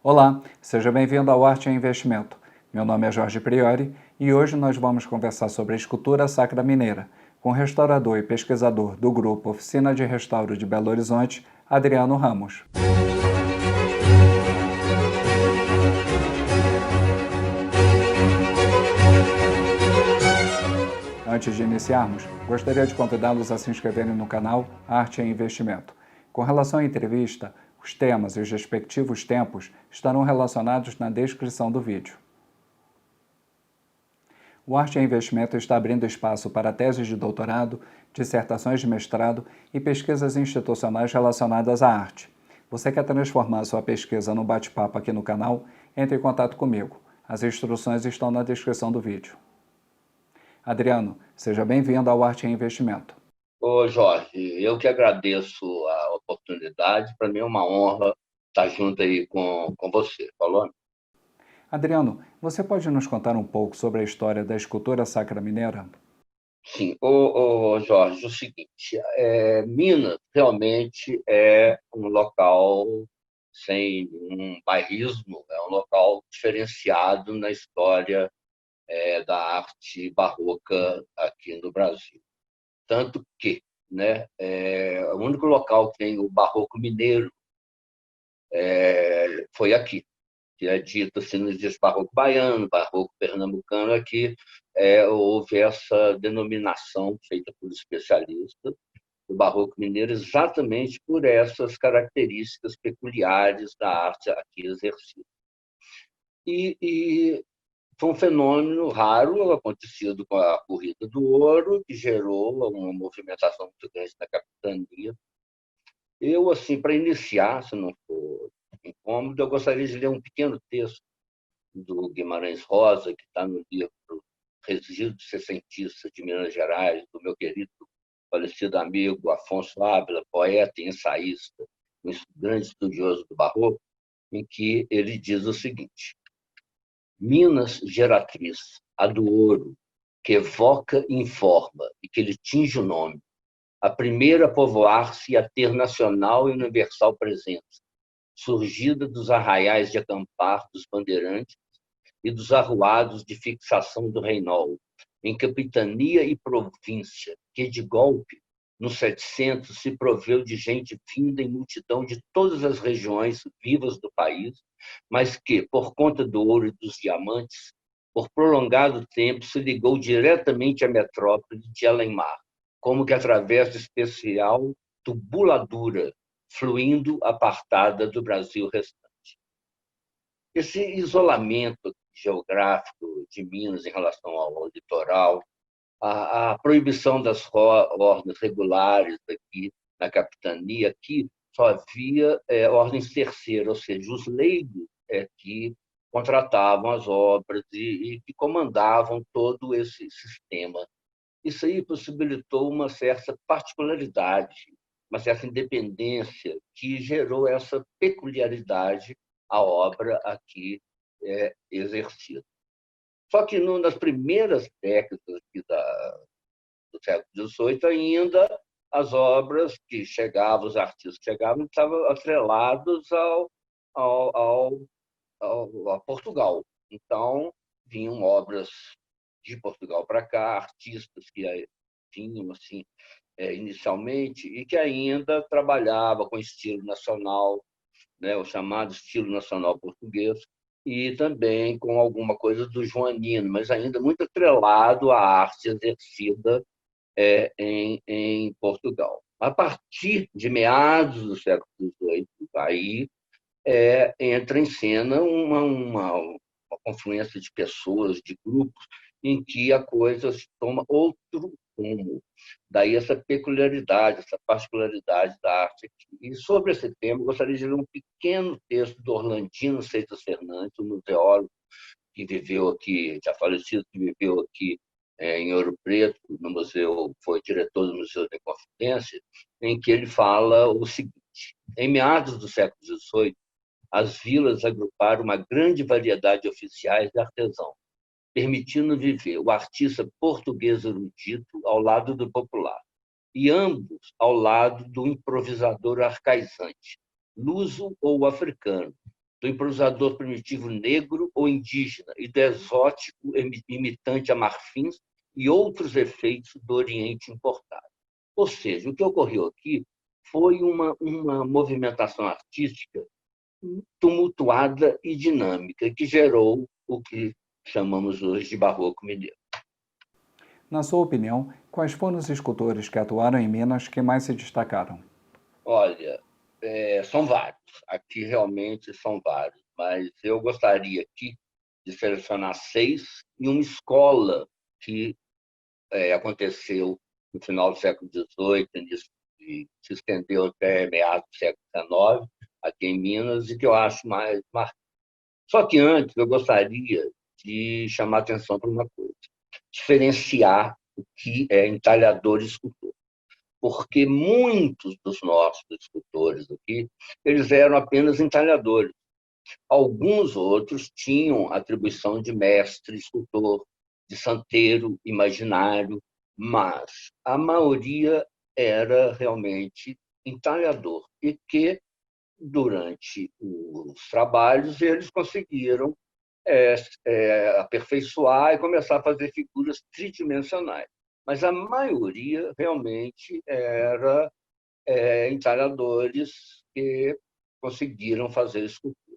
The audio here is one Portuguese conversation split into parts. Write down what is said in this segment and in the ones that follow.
Olá, seja bem-vindo ao Arte e Investimento. Meu nome é Jorge Priori e hoje nós vamos conversar sobre a escultura sacra mineira, com o restaurador e pesquisador do grupo Oficina de Restauro de Belo Horizonte, Adriano Ramos. Antes de iniciarmos, gostaria de convidá-los a se inscreverem no canal Arte e Investimento. Com relação à entrevista, os temas e os respectivos tempos estarão relacionados na descrição do vídeo. O Arte e Investimento está abrindo espaço para teses de doutorado, dissertações de mestrado e pesquisas institucionais relacionadas à arte. Você quer transformar sua pesquisa num bate-papo aqui no canal? Entre em contato comigo. As instruções estão na descrição do vídeo. Adriano, seja bem-vindo ao Arte e Investimento. Ô, Jorge, eu que agradeço a oportunidade. Para mim é uma honra estar junto aí com você. Falou? Adriano, você pode nos contar um pouco sobre a história da escultura sacra mineira? Sim. Jorge, o seguinte, Minas realmente é um local sem um bairrismo, é um local diferenciado na história da arte barroca aqui no Brasil. Tanto que, né, o único local que tem o barroco mineiro foi aqui, que é dito assim, não existe barroco baiano, barroco pernambucano, aqui houve essa denominação feita por especialistas do barroco mineiro exatamente por essas características peculiares da arte aqui exercida. E foi um fenômeno raro, acontecido com a Corrida do Ouro, que gerou uma movimentação muito grande na capitania. Eu, assim, para iniciar, se não for incômodo, eu gostaria de ler um pequeno texto do Guimarães Rosa, que está no livro Resíduos Sessentistas de Minas Gerais, do meu querido falecido amigo Afonso Ávila, poeta e ensaísta, um grande estudioso do barroco, em que ele diz o seguinte: Minas geratriz, a do ouro, que evoca e informa e que lhe tinge o nome, a primeira a povoar-se e a ter nacional e universal presença, surgida dos arraiais de acampar dos bandeirantes e dos arruados de fixação do reinol, em capitania e província, que de golpe, nos 700, se proveu de gente vinda em multidão de todas as regiões vivas do país, mas que, por conta do ouro e dos diamantes, por prolongado tempo se ligou diretamente à metrópole de Além-Mar, como que através de especial tubuladura, fluindo apartada do Brasil restante. Esse isolamento geográfico de Minas em relação ao litoral, a proibição das ordens regulares aqui na capitania, aqui só havia ordens terceiras, ou seja, os leigos que contratavam as obras e que comandavam todo esse sistema. Isso aí possibilitou uma certa particularidade, uma certa independência que gerou essa peculiaridade à obra aqui exercida. Só que nas primeiras décadas do século XVIII, ainda as obras que chegavam, os artistas que chegavam, estavam atrelados a Portugal. Então, vinham obras de Portugal para cá, artistas que vinham assim, inicialmente, e que ainda trabalhava com estilo nacional, né, o chamado estilo nacional português, e também com alguma coisa do joanino, mas ainda muito atrelado à arte exercida em Portugal. A partir de meados do século XVIII, aí entra em cena uma confluência de pessoas, de grupos, em que a coisa se toma outro rumo. Daí essa peculiaridade, essa particularidade da arte aqui. E sobre esse tema, eu gostaria de ler um pequeno texto do Orlandino Seixas Fernandes, um museólogo que viveu aqui, já falecido, que viveu aqui em Ouro Preto, no museu, foi diretor do Museu da Inconfidência, em que ele fala o seguinte: em meados do século XVIII, as vilas agruparam uma grande variedade de oficiais e artesãos, permitindo viver o artista português erudito ao lado do popular, e ambos ao lado do improvisador arcaizante, luso ou africano, do improvisador primitivo negro ou indígena e do exótico imitante a marfins e outros efeitos do Oriente importado. Ou seja, o que ocorreu aqui foi uma movimentação artística tumultuada e dinâmica, que gerou o que chamamos hoje de barroco mineiro. Na sua opinião, quais foram os escultores que atuaram em Minas que mais se destacaram? Olha, são vários. Aqui realmente são vários, mas eu gostaria aqui de selecionar 6 em uma escola que aconteceu no final do século XVIII, e se estendeu até meados do século XIX, aqui em Minas, e que eu acho mais marcante. Só que antes eu gostaria de chamar atenção para uma coisa, diferenciar o que é entalhador e escultor. Porque muitos dos nossos escultores aqui, eles eram apenas entalhadores. Alguns outros tinham atribuição de mestre, escultor, de santeiro, imaginário, mas a maioria era realmente entalhador e que, durante os trabalhos, eles conseguiram aperfeiçoar e começar a fazer figuras tridimensionais. Mas a maioria realmente era entalhadores que conseguiram fazer escultura.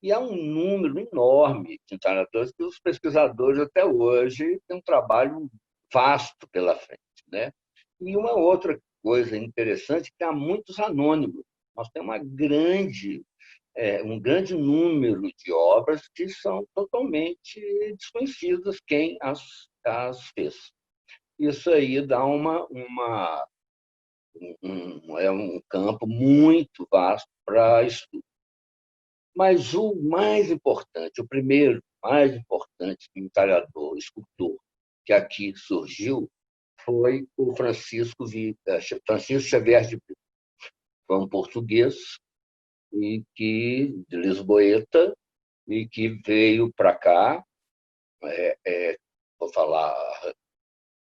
E há um número enorme de entalhadores que os pesquisadores até hoje têm um trabalho vasto pela frente, né? E uma outra coisa interessante é que há muitos anônimos. Nós temos um grande número de obras que são totalmente desconhecidas quem as fez. Isso aí dá um campo muito vasto para estudo. Mas o mais importante, o primeiro mais importante entalhador, escultor, que aqui surgiu, foi o Francisco Xavier de Brito. Foi um português de Lisboeta, e que veio para cá, vou falar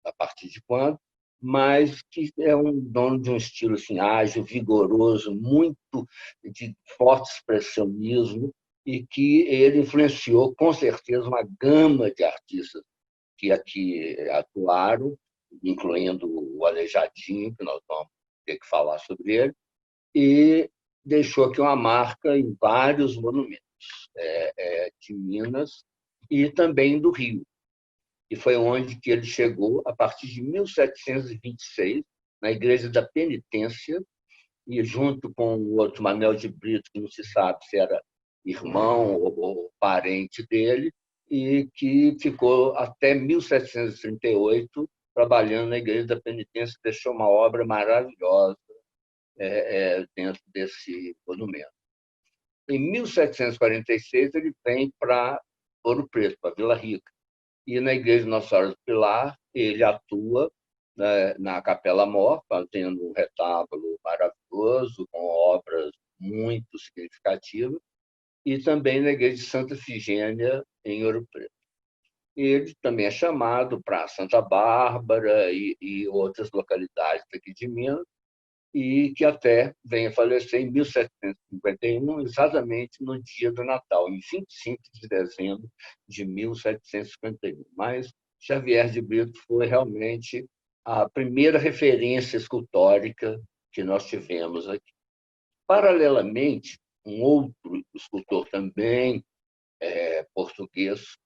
a partir de quando, mas que é um dono de um estilo assim, ágil, vigoroso, muito de forte expressionismo, e que ele influenciou, com certeza, uma gama de artistas que aqui atuaram, incluindo o Aleijadinho, que nós vamos ter que falar sobre ele, e deixou aqui uma marca em vários monumentos de Minas e também do Rio. E foi onde que ele chegou, a partir de 1726, na Igreja da Penitência, e junto com o outro Manuel de Brito, que não se sabe se era irmão ou parente dele, e que ficou até 1738 trabalhando na Igreja da Penitência, deixou uma obra maravilhosa dentro desse monumento. Em 1746, ele vem para Ouro Preto, para Vila Rica. E na Igreja de Nossa Senhora do Pilar, ele atua na Capela Mor, fazendo um retábulo maravilhoso, com obras muito significativas, e também na Igreja de Santa Efigênia, em Ouro Preto. Ele também é chamado para Santa Bárbara e outras localidades aqui de Minas, e que até vem a falecer em 1751, exatamente no dia do Natal, em 25 de dezembro de 1751. Mas Xavier de Brito foi realmente a primeira referência escultórica que nós tivemos aqui. Paralelamente, um outro escultor também português,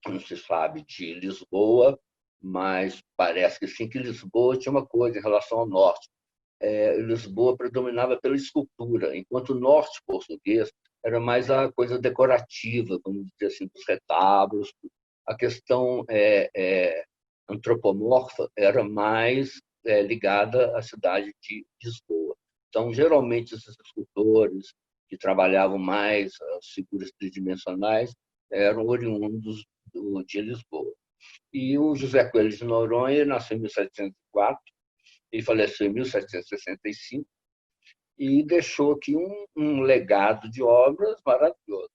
não se sabe de Lisboa, mas parece que sim, que Lisboa tinha uma coisa em relação ao norte. Lisboa predominava pela escultura, enquanto o norte português era mais a coisa decorativa, vamos dizer assim, dos retábulos. A questão antropomorfa era mais ligada à cidade de Lisboa. Então, geralmente, esses escultores que trabalhavam mais as figuras tridimensionais eram oriundos de Lisboa. E o José Coelho de Noronha nasceu em 1704, ele faleceu em 1765 e deixou aqui um legado de obras maravilhoso.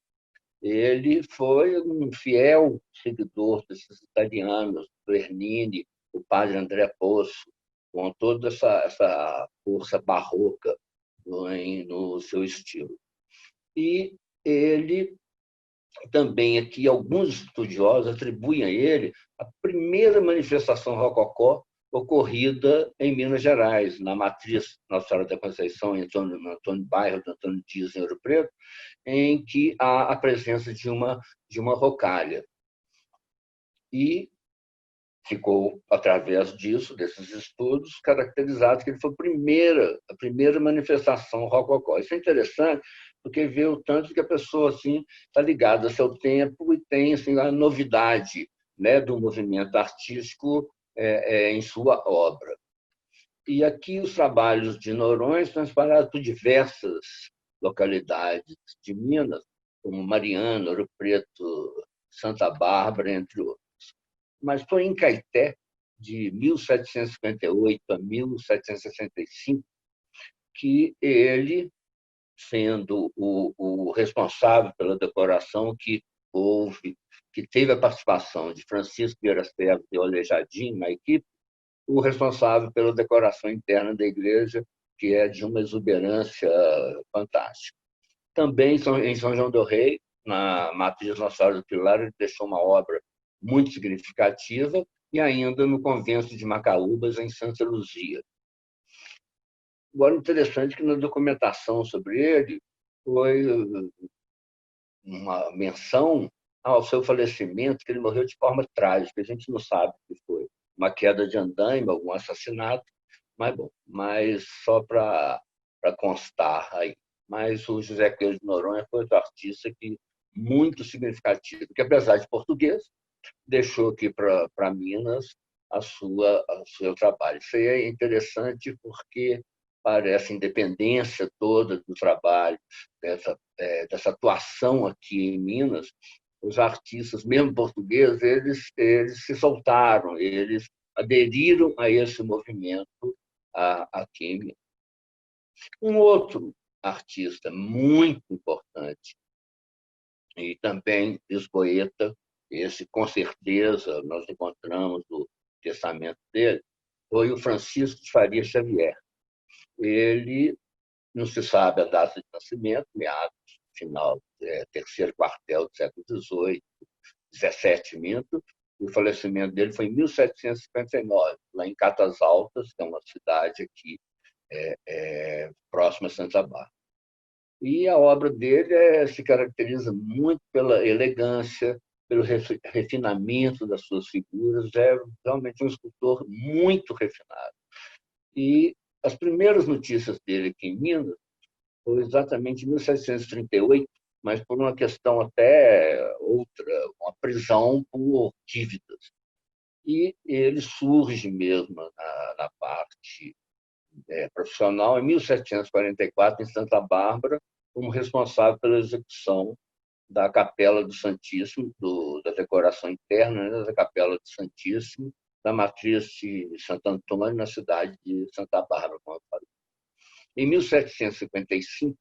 Ele foi um fiel seguidor desses italianos, Bernini, o padre André Poço, com toda essa força barroca no seu estilo. E ele também aqui, alguns estudiosos atribuem a ele a primeira manifestação rococó ocorrida em Minas Gerais, na matriz Nossa Senhora da Conceição, em Antônio Bairro, de Antônio Dias, em Ouro Preto, em que há a presença de uma rocalha. E ficou, através disso, desses estudos, caracterizado que ele foi a primeira manifestação rococó. Isso é interessante, porque vê o tanto que a pessoa assim, está ligada ao seu tempo e tem assim, a novidade, né, do movimento artístico em sua obra. E aqui os trabalhos de Noronha estão espalhados por diversas localidades de Minas, como Mariana, Ouro Preto, Santa Bárbara, entre outros. Mas foi em Caeté, de 1758 a 1765, que ele, sendo o responsável pela decoração que teve a participação de Francisco Vieira Serra e Aleijadinho na equipe, o responsável pela decoração interna da igreja, que é de uma exuberância fantástica. Também em São João do Rei, na matriz Nossa Senhora do Pilar, ele deixou uma obra muito significativa, e ainda no convento de Macaúbas, em Santa Luzia. Agora, interessante que na documentação sobre ele foi uma menção ao seu falecimento, que ele morreu de forma trágica. A gente não sabe o que foi. Uma queda de andaime, algum assassinato, mas só para constar aí. Mas o José Coelho de Noronha foi outro artista muito significativo, que, apesar de português, deixou aqui para Minas o seu trabalho. Isso aí é interessante porque parece a independência toda do trabalho, dessa atuação aqui em Minas. Os artistas, mesmo portugueses, eles se soltaram, eles aderiram a esse movimento aqui em Minas. Um outro artista muito importante, e também lisboeta, esse, com certeza, nós encontramos no testamento dele, foi o Francisco de Faria Xavier. Ele, não se sabe a data de nascimento, meados, final, terceiro quartel do século XVIII, XVII, minto, e o falecimento dele foi em 1759, lá em Catas Altas, que é uma cidade aqui próxima a Santa Bárbara. E a obra dele se caracteriza muito pela elegância, pelo refinamento das suas figuras. É realmente um escultor muito refinado. E as primeiras notícias dele aqui em Minas foi exatamente em 1738, mas por uma questão até outra, uma prisão por dívidas. E ele surge mesmo na parte profissional em 1744, em Santa Bárbara, como responsável pela execução da Capela do Santíssimo, da decoração interna, né, da Capela do Santíssimo, da matriz de Santo Antônio, na cidade de Santa Bárbara, como eu falei. Em 1755,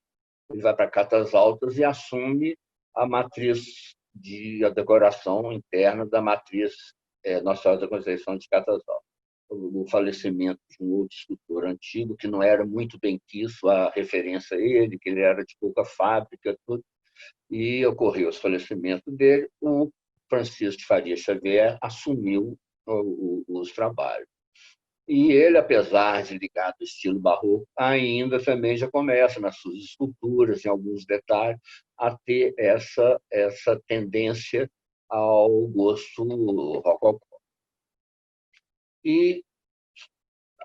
ele vai para Catas Altas e assume a matriz a decoração interna da matriz Nossa Senhora da Conceição de Catas Altas. O falecimento de um outro escultor antigo, que não era muito bem quisto a referência a ele, que ele era de pouca fábrica, tudo, e ocorreu o falecimento dele, o Francisco de Faria Xavier assumiu os trabalhos. E ele, apesar de ligado ao estilo barroco, ainda também já começa, nas suas esculturas, em alguns detalhes, a ter essa tendência ao gosto rococó. E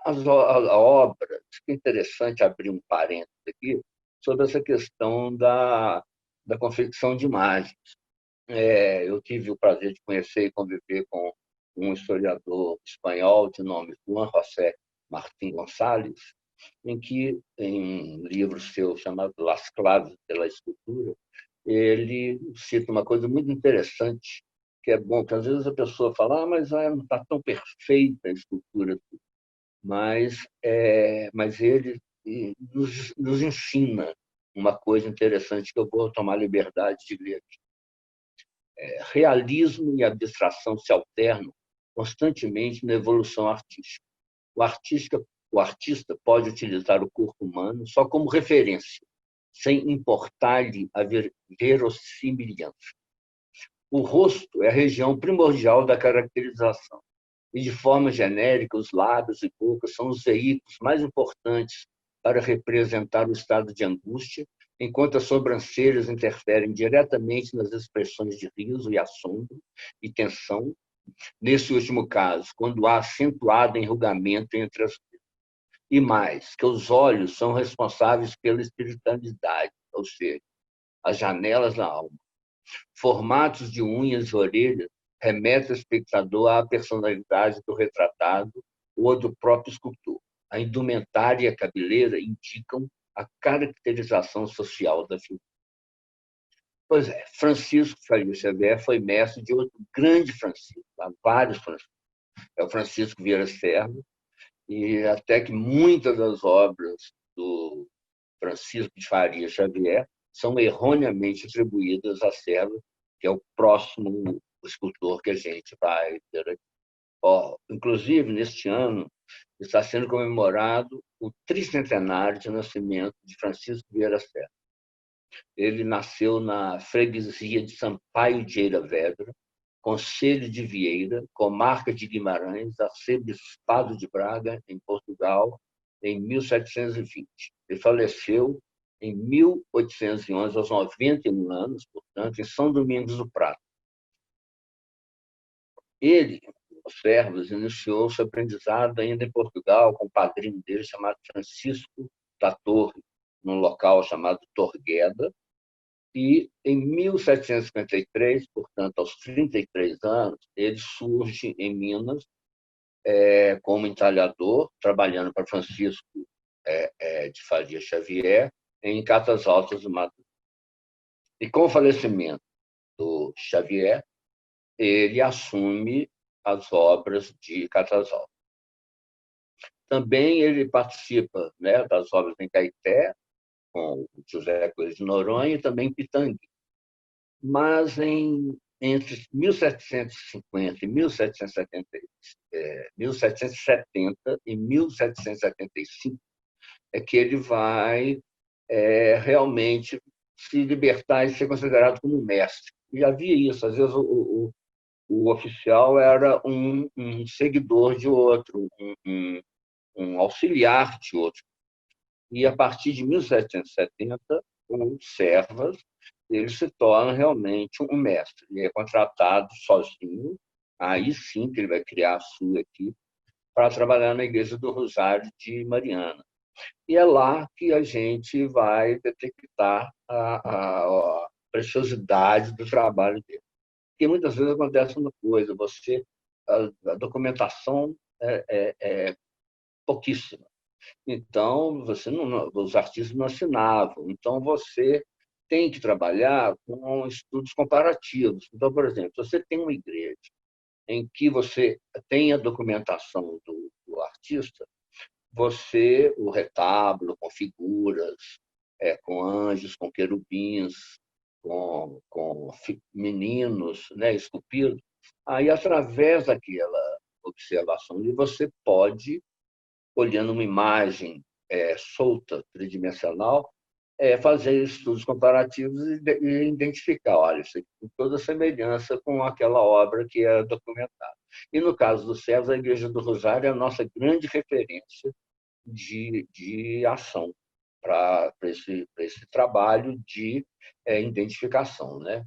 a obra, é interessante abrir um parênteses aqui, sobre essa questão da confecção de imagens. Eu tive o prazer de conhecer e conviver com um historiador espanhol de nome Juan José Martín González, em que, em um livro seu chamado Las Claves de la Escultura, ele cita uma coisa muito interessante, que é bom, que às vezes a pessoa fala, mas não está tão perfeita a escultura, mas ele nos ensina uma coisa interessante que eu vou tomar a liberdade de ler aqui. Realismo e abstração se alternam constantemente na evolução artística. O artista pode utilizar o corpo humano só como referência, sem importar-lhe a verossimilhança. O rosto é a região primordial da caracterização, e, de forma genérica, os lábios e boca são os veículos mais importantes para representar o estado de angústia, enquanto as sobrancelhas interferem diretamente nas expressões de riso e assombro e tensão, nesse último caso, quando há acentuado enrugamento entre as. E mais, que os olhos são responsáveis pela espiritualidade, ou seja, as janelas da alma. Formatos de unhas e orelhas remetem o espectador à personalidade do retratado ou do próprio escultor. A indumentária e a cabeleira indicam a caracterização social da figura. Pois é, Francisco Faria Xavier foi mestre de outro grande Francisco, há vários Franciscos. É o Francisco Vieira Serra, e até que muitas das obras do Francisco de Faria Xavier são erroneamente atribuídas a Serra, que é o próximo escultor que a gente vai ter aqui. Inclusive, neste ano, está sendo comemorado o tricentenário de nascimento de Francisco Vieira Serra. Ele nasceu na freguesia de Sampaio de Eira Vedra, Concelho de Vieira, comarca de Guimarães, arcebispado de Braga, em Portugal, em 1720. Ele faleceu em 1811, aos 91 anos, portanto, em São Domingos do Prata. Ele, os servos, iniciou seu aprendizado ainda em Portugal com o padrinho dele, chamado Francisco da Torre, num local chamado Torgueda, e em 1753, portanto, aos 33 anos, ele surge em Minas como entalhador, trabalhando para Francisco de Faria Xavier, em Catas Altas do Mato. E com o falecimento do Xavier, ele assume as obras de Catas Altas. Também ele participa, né, das obras em Caeté, com José Coelho de Noronha, e também em Pitangui. Mas entre 1750 e 1770 e 1775 é que ele vai realmente se libertar e ser considerado como mestre. E havia isso, às vezes o oficial era um seguidor de outro, um auxiliar de outro. E a partir de 1770, o Servas ele se torna realmente um mestre. Ele é contratado sozinho, aí sim que ele vai criar a sua equipe para trabalhar na Igreja do Rosário de Mariana. E é lá que a gente vai detectar a preciosidade do trabalho dele. Porque muitas vezes acontece uma coisa, a documentação é pouquíssima. Então, os artistas não assinavam. Então, você tem que trabalhar com estudos comparativos. Então, por exemplo, se você tem uma igreja em que você tem a documentação do artista, o retábulo com figuras, com anjos, com querubins, com meninos, né, esculpidos, aí, através daquela observação, você pode, olhando uma imagem solta, tridimensional, fazer estudos comparativos e identificar, olha, isso aqui tem toda semelhança com aquela obra que é documentada. E, no caso do Servos, a Igreja do Rosário é a nossa grande referência de ação para esse trabalho de identificação, né?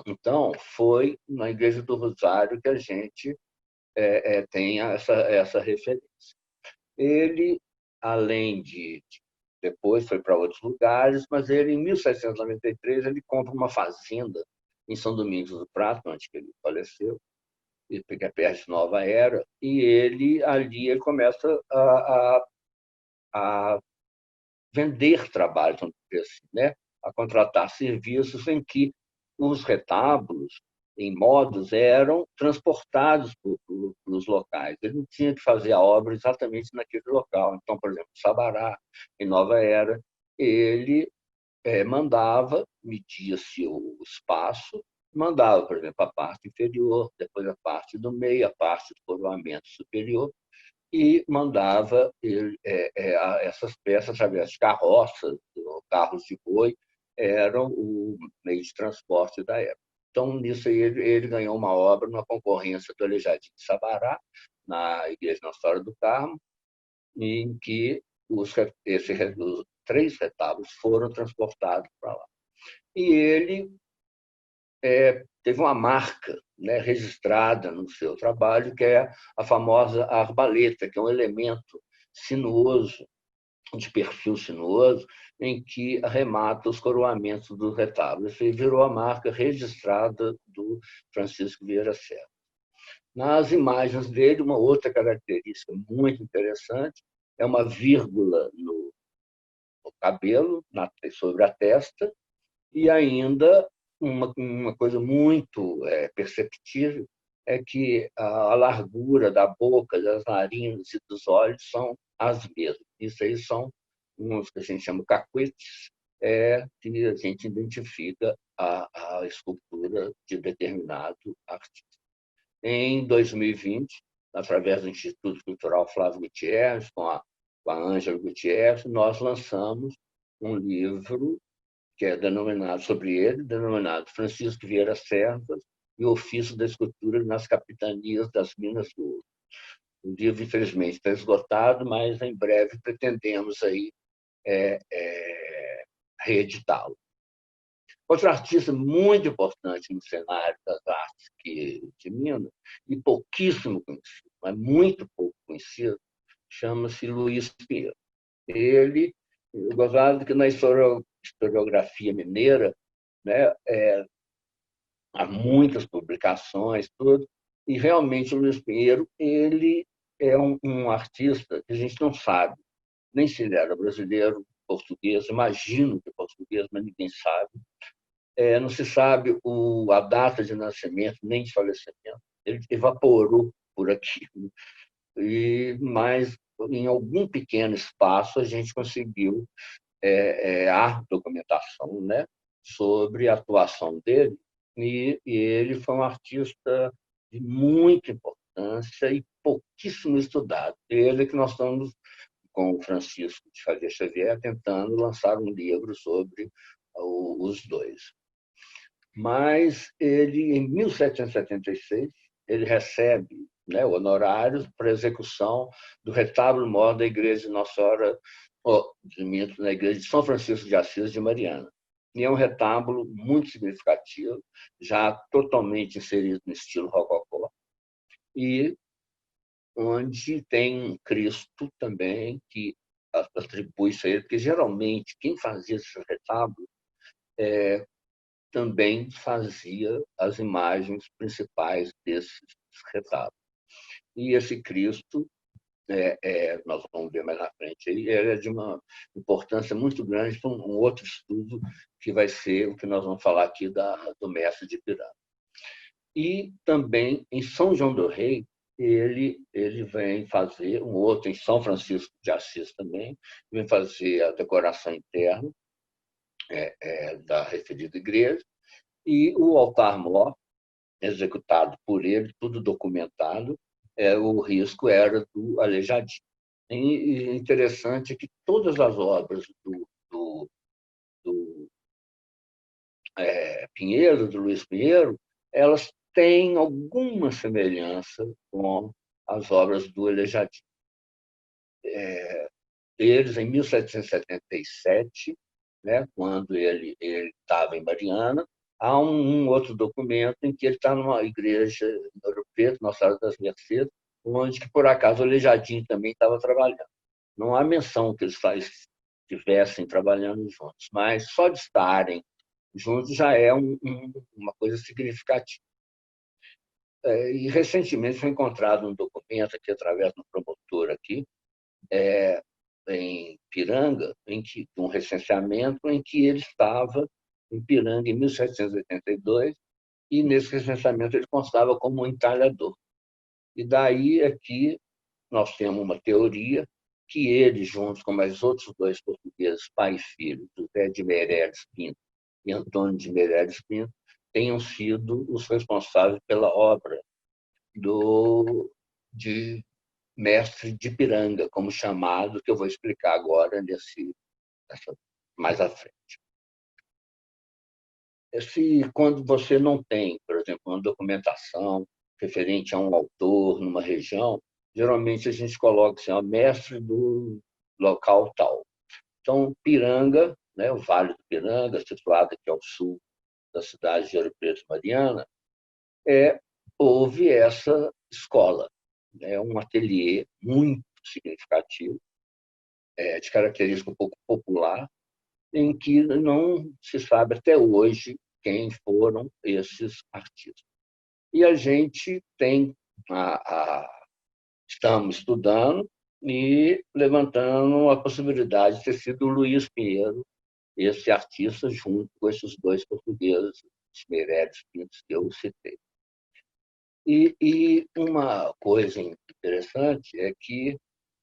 Então, foi na Igreja do Rosário que a gente tem essa referência. Ele, além depois foi para outros lugares, mas ele, em 1793, ele compra uma fazenda em São Domingos do Prata, onde ele faleceu, que é perto de Nova Era, e ali ele começa a vender trabalhos, vamos dizer assim, né? A contratar serviços em que os retábulos, em modos, eram transportados pelos locais. Ele não tinha que fazer a obra exatamente naquele local. Então, por exemplo, Sabará, em Nova Era, ele mandava, media-se o espaço, mandava, por exemplo, a parte inferior, depois a parte do meio, a parte do coroamento superior, e mandava essas peças através de carroças, carros de boi eram o meio de transporte da época. Então, nisso aí, ele ganhou uma obra, uma concorrência do Aleijadinho de Sabará, na Igreja Nossa Senhora do Carmo, em que os 3 retábulos foram transportados para lá. E ele teve uma marca, né, registrada no seu trabalho, que é a famosa arbaleta, que é um elemento sinuoso, de perfil sinuoso, em que arremata os coroamentos dos retábulos. E virou a marca registrada do Francisco Vieira Serra. Nas imagens dele, uma outra característica muito interessante é uma vírgula no cabelo, sobre a testa, e ainda uma coisa muito perceptível é que a largura da boca, das narinas e dos olhos são as mesmas. Isso aí são uns que a gente chama cacuetes, que a gente identifica a escultura de determinado artista. Em 2020, através do Instituto Cultural Flávio Gutierrez, com a Ângela Gutierrez, nós lançamos um livro que é denominado sobre ele, denominado Francisco Vieira Serras e o Ofício da Escultura nas Capitanias das Minas do Ouro. O livro, infelizmente, está esgotado, mas em breve pretendemos aí reeditá-lo. Outro artista muito importante no cenário das artes de Minas, e pouquíssimo conhecido, mas muito pouco conhecido, chama-se Luiz Pinheiro. Eu gostava que na historiografia mineira, né, há muitas publicações, tudo, e realmente o Luiz Pinheiro ele é um artista que a gente não sabe nem se ele era brasileiro, português, imagino que português, mas ninguém sabe. Não se sabe a data de nascimento nem de falecimento. Ele evaporou por aqui. Mas em algum pequeno espaço a gente conseguiu a documentação, né, sobre a atuação dele, e ele foi um artista de muita importância e pouquíssimo estudado. Ele que nós estamos, com o Francisco de Xavier, tentando lançar um livro sobre os dois. Mas ele, em 1776, ele recebe, né, honorários para execução do retábulo maior da Igreja de Nossa Senhora, na Igreja de São Francisco de Assis de Mariana. E é um retábulo muito significativo, já totalmente inserido no estilo rococó, e onde tem um Cristo também que atribui-se a ele, porque geralmente quem fazia esse retábulo também fazia as imagens principais desses retábulos. E esse Cristo, nós vamos ver mais na frente, ele é de uma importância muito grande para um outro estudo que vai ser o que nós vamos falar aqui do mestre de Ipiranga. E também em São João do Rei, ele vem fazer um outro em São Francisco de Assis também, vem fazer a decoração interna da referida igreja, e o altar-mor, executado por ele, tudo documentado, o risco era do Aleijadinho. E interessante que todas as obras do Pinheiro, do Luiz Pinheiro, elas têm alguma semelhança com as obras do Aleijadinho. Eles, em 1777, né, quando ele estava em Mariana, há um outro documento em que ele está numa igreja em Ouro Preto, Nossa Senhora das Mercês, onde, por acaso, o Aleijadinho também estava trabalhando. Não há menção que eles estivessem trabalhando juntos, mas só de estarem juntos já é uma coisa significativa. E, recentemente, foi encontrado um documento aqui, através do promotor aqui, em Piranga, um recenseamento em que ele estava em Piranga em 1782, e nesse recenseamento ele constava como um entalhador. E daí aqui nós temos uma teoria que ele, junto com mais outros 2 portugueses, pai e filho, José de Meireles Pinto e Antônio de Meireles Pinto, tenham sido os responsáveis pela obra de mestre de Ipiranga, como chamado, que eu vou explicar agora nessa mais à frente. Quando você não tem, por exemplo, uma documentação referente a um autor numa região, geralmente a gente coloca assim, o mestre do local tal. Então, Piranga, né, o Vale do Piranga, situado aqui ao sul da cidade de Ouro Preto, Mariana, houve essa escola, né, um ateliê muito significativo, de característica um pouco popular, em que não se sabe até hoje quem foram esses artistas. E a gente tem estamos estudando e levantando a possibilidade de ter sido o Luiz Pinheiro, esse artista, junto com esses dois portugueses, os Meireles Pintos, que eu citei. E uma coisa interessante é que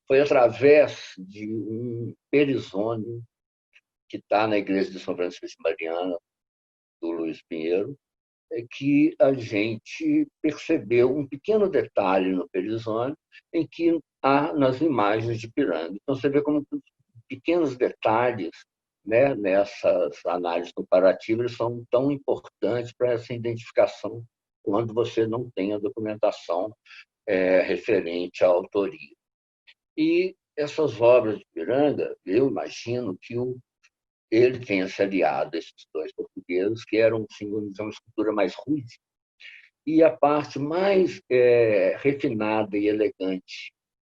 foi através de um perizônio que está na igreja de São Francisco de Mariana, do Luiz Pinheiro, que a gente percebeu um pequeno detalhe no perizônio em que há nas imagens de Piranga. Então, você vê como pequenos detalhes, né, nessas análises comparativas são tão importantes para essa identificação quando você não tem a documentação referente à autoria. E essas obras de Piranga, eu imagino que ele tenha se aliado a esses dois portugueses, que eram, simbolizam uma escultura mais rude, e a parte mais refinada e elegante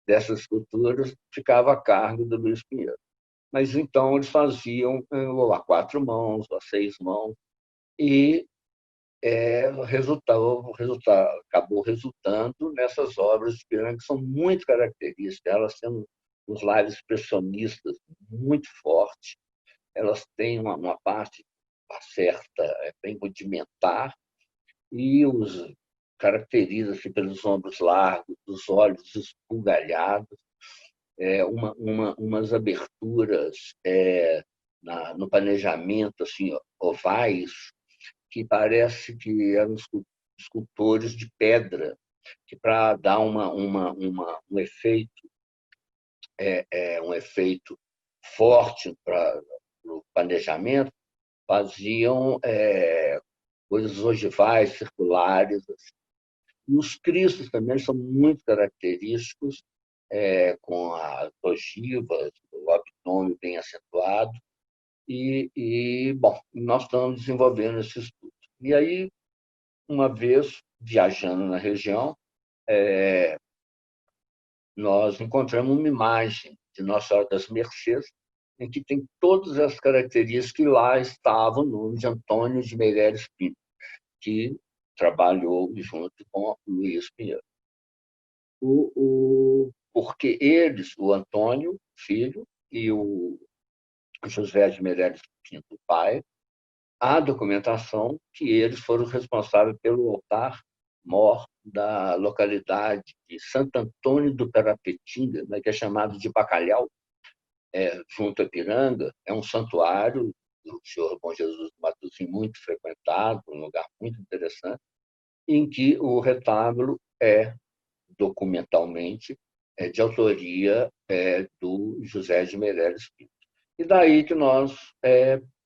dessas esculturas ficava a cargo do Luiz Pinheiro. Mas então eles faziam ou a 4 mãos, ou a 6 mãos, e acabou resultando nessas obras de Piranga, que são muito características, elas têm uns lares expressionistas muito fortes, elas têm uma parte certa, bem rudimentar, e os caracteriza-se pelos ombros largos, os olhos esbugalhados, umas aberturas no planejamento assim, ovais, que parece que eram escultores de pedra, que para dar um efeito forte para o planejamento, faziam coisas ogivais, circulares. Assim. E os cristos também são muito característicos, com as ogivas, o abdômen bem acentuado. Bom, nós estamos desenvolvendo esse estudo. E aí, uma vez viajando na região, nós encontramos uma imagem de Nossa Senhora das Mercês, em que tem todas as características que lá estava o nome de Antônio de Meireles Pinto, que trabalhou junto com o Luiz Pinheiro. Porque eles, o Antônio, filho, e o José de Meireles Pinto, pai, há documentação que eles foram responsáveis pelo altar-mor da localidade de Santo Antônio do Perapetinga, né, que é chamado de Bacalhau, junto a Piranga. É um santuário do Senhor Bom Jesus do Matozinho, muito frequentado, um lugar muito interessante, em que o retábulo documentalmente, de autoria do José de Meireles Pinto. E daí que nós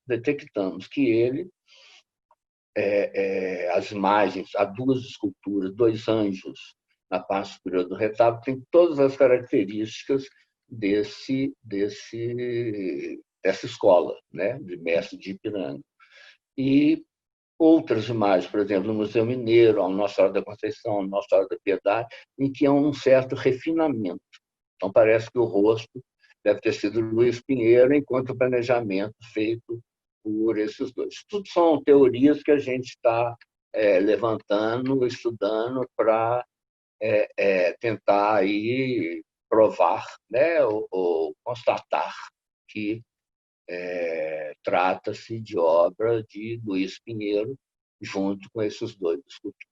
detectamos que ele, as imagens, há 2 esculturas, 2 anjos na parte superior do retábulo, tem todas as características dessa escola, né, de mestre de Ipiranga. E outras imagens, por exemplo, no Museu Mineiro, a Nossa Senhora da Conceição, a Nossa Senhora da Piedade, em que há um certo refinamento. Então, parece que o rosto deve ter sido Luiz Pinheiro, enquanto o planejamento feito por esses dois. Tudo são teorias que a gente está levantando, estudando para tentar aí provar, né, ou constatar que trata-se de obra de Luiz Pinheiro, junto com esses dois escultores.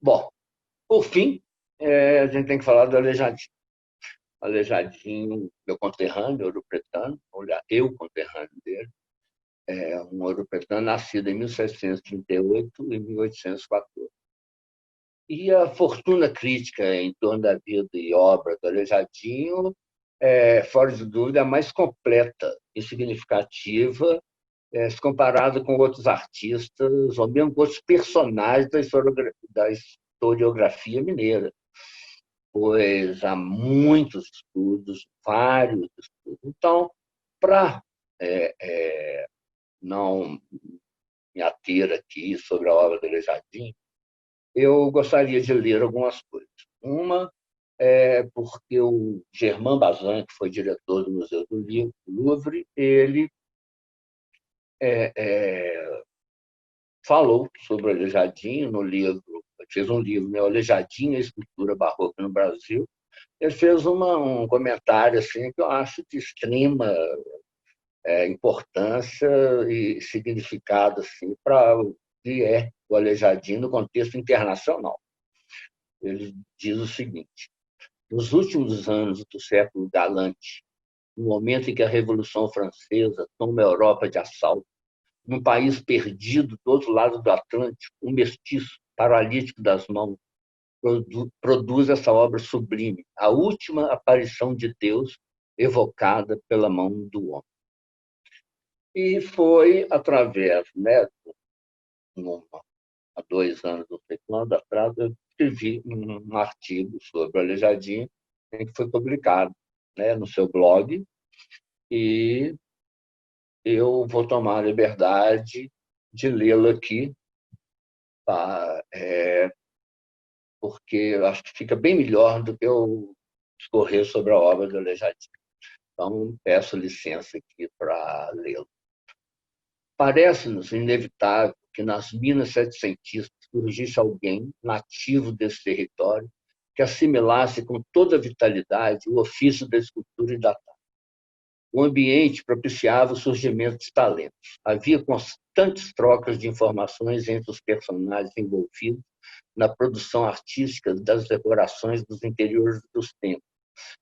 Bom, por fim, a gente tem que falar do Aleijadinho. Aleijadinho, meu conterrâneo, ouropretano, olha, eu conterrâneo dele, um ouropretano nascido em 1738 e 1814. E a fortuna crítica em torno da vida e obra do Aleijadinho fora de dúvida, a mais completa e significativa, se comparada com outros artistas, ou mesmo com outros personagens da historiografia mineira, pois há muitos estudos, vários estudos. Então, para não me ater aqui sobre a obra do Aleijadinho, eu gostaria de ler algumas coisas. Uma é porque o Germain Bazin, que foi diretor do Museu do Louvre, ele falou sobre o Aleijadinho no livro, fez um livro, né, o Aleijadinho, a escultura barroca no Brasil. Ele fez um comentário assim, que eu acho de extrema importância e significado assim, para o que é o Aleijadinho no contexto internacional. Ele diz o seguinte: nos últimos anos do século galante, no momento em que a Revolução Francesa toma a Europa de assalto, num país perdido do outro lado do Atlântico, um mestiço paralítico das mãos produz essa obra sublime, a última aparição de Deus evocada pela mão do homem. E foi através, né, há 2 anos, não sei quando atrás, eu escrevi um artigo sobre o Aleijadinho, que foi publicado, né, no seu blog, e eu vou tomar a liberdade de lê-lo aqui, tá? Porque eu acho que fica bem melhor do que eu discorrer sobre a obra do Aleijadinho. Então, peço licença aqui para lê-lo. Parece-nos inevitável que nas minas setecentistas surgisse alguém nativo desse território que assimilasse com toda a vitalidade o ofício da escultura e da tala. O ambiente propiciava o surgimento de talentos. Havia constantes trocas de informações entre os personagens envolvidos na produção artística das decorações dos interiores dos templos,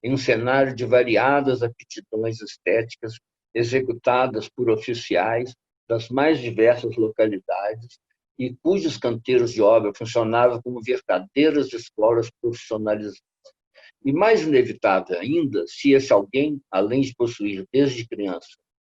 em um cenário de variadas aptidões estéticas executadas por oficiais das mais diversas localidades e cujos canteiros de obra funcionavam como verdadeiras escolas profissionalizantes. E mais inevitável ainda, se esse alguém, além de possuir desde criança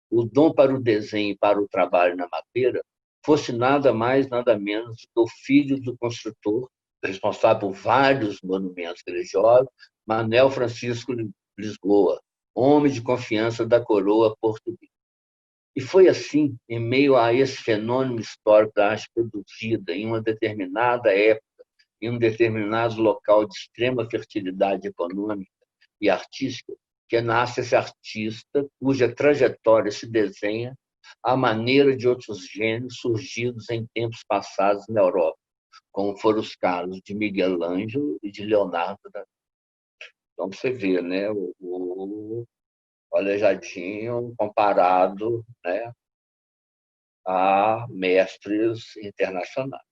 o dom para o desenho e para o trabalho na madeira, fosse nada mais, nada menos do que o filho do construtor, responsável por vários monumentos religiosos, Manuel Francisco Lisboa, homem de confiança da coroa portuguesa. E foi assim, em meio a esse fenômeno histórico da arte produzida em uma determinada época, em um determinado local de extrema fertilidade econômica e artística, que nasce esse artista cuja trajetória se desenha à maneira de outros gênios surgidos em tempos passados na Europa, como foram os casos de Miguel Ângelo e de Leonardo da Vinci. Então, você vê, né, o Aleijadinho comparado, né, a mestres internacionais.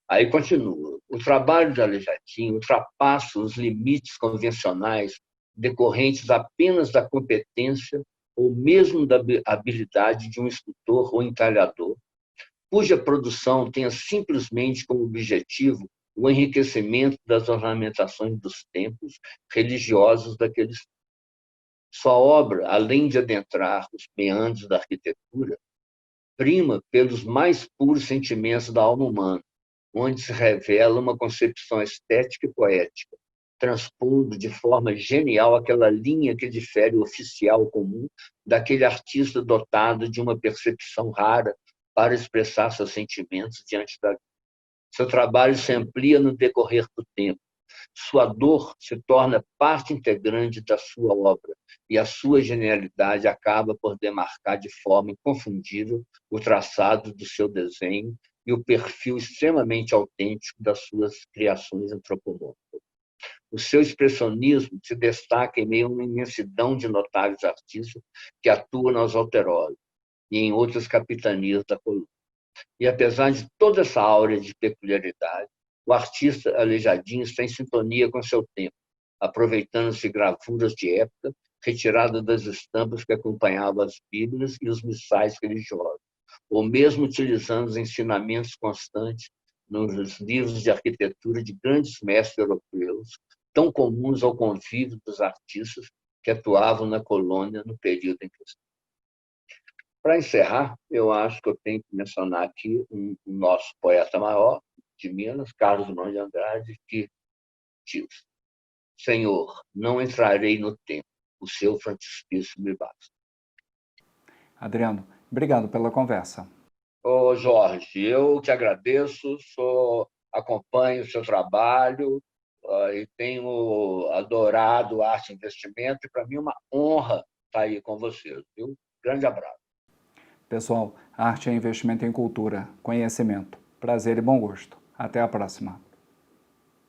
Aí continua. O trabalho de Aleijadinho ultrapassa os limites convencionais decorrentes apenas da competência ou mesmo da habilidade de um escultor ou entalhador, cuja produção tenha simplesmente como objetivo o enriquecimento das ornamentações dos templos religiosos daqueles. Sua obra, além de adentrar os meandros da arquitetura, prima pelos mais puros sentimentos da alma humana, onde se revela uma concepção estética e poética, transpondo de forma genial aquela linha que difere o oficial comum daquele artista dotado de uma percepção rara para expressar seus sentimentos diante da vida. Seu trabalho se amplia no decorrer do tempo. Sua dor se torna parte integrante da sua obra e a sua genialidade acaba por demarcar de forma inconfundível o traçado do seu desenho e o perfil extremamente autêntico das suas criações antropomórficas. O seu expressionismo se destaca em meio a uma imensidão de notáveis artistas que atuam nas Alterosas e em outras capitanias da colônia. E apesar de toda essa áurea de peculiaridade, o artista Aleijadinho está em sintonia com seu tempo, aproveitando-se de gravuras de época retiradas das estampas que acompanhavam as Bíblias e os missais religiosos, ou mesmo utilizando os ensinamentos constantes nos livros de arquitetura de grandes mestres europeus, tão comuns ao convívio dos artistas que atuavam na colônia no período em questão. Para encerrar, eu acho que eu tenho que mencionar aqui um nosso poeta maior de Minas, Carlos Drummond de Andrade, que diz: Senhor, não entrarei no templo, o seu frontispício me basta. Adriano, obrigado pela conversa. Ô Jorge, eu te agradeço, acompanho o seu trabalho e tenho adorado arte e investimento, e para mim é uma honra estar aí com vocês. Viu? Grande abraço. Pessoal, arte é investimento em cultura, conhecimento, prazer e bom gosto. Até a próxima.